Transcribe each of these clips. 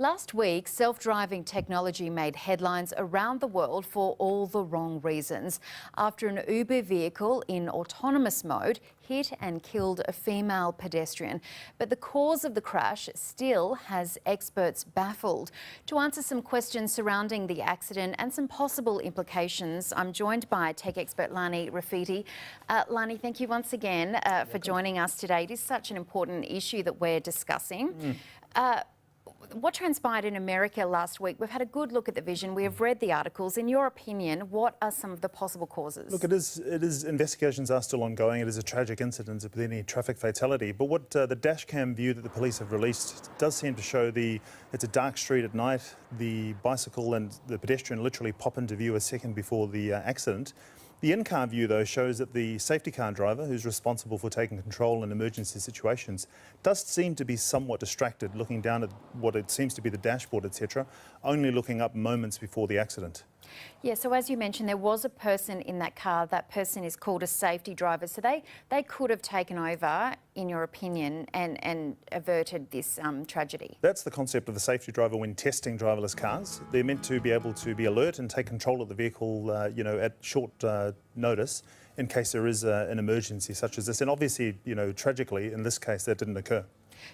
Last week, self-driving technology made headlines around the world for all the wrong reasons after an Uber vehicle in autonomous mode hit and killed a female pedestrian. But the cause of the crash still has experts baffled. To answer some questions surrounding the accident and some possible implications, I'm joined by tech expert Lani Refiti. Lani, thank you once again for joining us today. It is such an important issue that we're discussing. What transpired in America last week, we've had a good look at the vision, we have read the articles. In your opinion, what are some of the possible causes? Look, investigations are still ongoing. It is a tragic incident with any traffic fatality. But what the dash cam view that the police have released does seem to show it's a dark street at night. The bicycle and the pedestrian literally pop into view a second before the accident. The in-car view, though, shows that the safety car driver, who's responsible for taking control in emergency situations, does seem to be somewhat distracted, looking down at what it seems to be the dashboard, etc., only looking up moments before the accident. Yeah, so as you mentioned, there was a person in that car. That person is called a safety driver. So they could have taken over, in your opinion, and averted this tragedy. That's the concept of the safety driver when testing driverless cars. They're meant to be able to be alert and take control of the vehicle, at short notice in case there is an emergency such as this. And obviously, tragically, in this case, that didn't occur.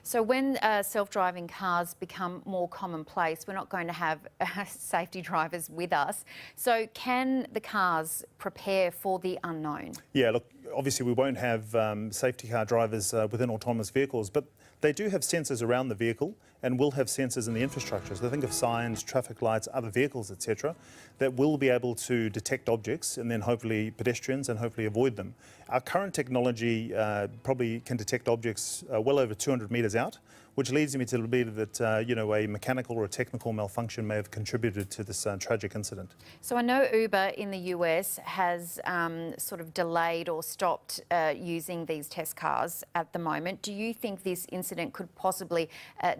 So when self-driving cars become more commonplace, we're not going to have safety drivers with us. So can the cars prepare for the unknown? Yeah, look, obviously we won't have safety car drivers within autonomous vehicles, but they do have sensors around the vehicle and will have sensors in the infrastructure. So think of signs, traffic lights, other vehicles, etc., that will be able to detect objects and then hopefully pedestrians and hopefully avoid them. Our current technology probably can detect objects well over 200 metres out, which leads me to believe that a mechanical or a technical malfunction may have contributed to this tragic incident. So I know Uber in the US has sort of delayed or stopped using these test cars at the moment. Do you think this incident could possibly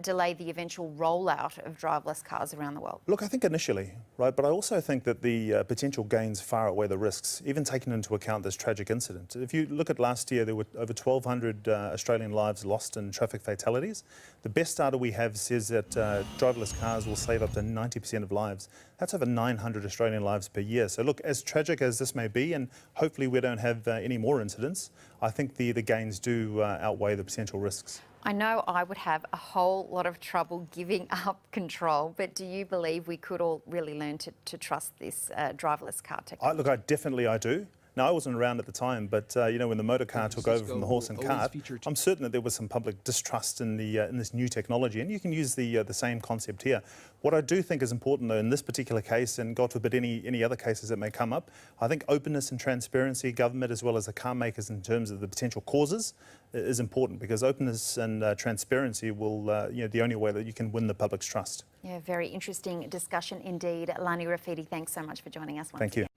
delay the eventual rollout of driverless cars around the world? Look, I think initially, right, but I also think that the potential gains far outweigh the risks, even taking into account this tragic incident. If you look at last year, there were over 1,200 Australian lives lost in traffic fatalities. The best data we have says that driverless cars will save up to 90% of lives. That's over 900 Australian lives per year. So look, as tragic as this may be, and hopefully we don't have any more incidents, I think the gains do outweigh the potential risks. I know I would have a whole lot of trouble giving up control, but do you believe we could all really learn to trust this driverless car technology? Look, I do. Now, I wasn't around at the time, but when the motor car took over from the horse and cart, I'm certain that there was some public distrust in this new technology, and you can use the same concept here. What I do think is important, though, in this particular case, and God forbid any other cases that may come up, I think openness and transparency, government as well as the car makers in terms of the potential causes, is important, because openness and transparency will, the only way that you can win the public's trust. Yeah, very interesting discussion indeed. Lani Refiti, thanks so much for joining us once again. Thank you.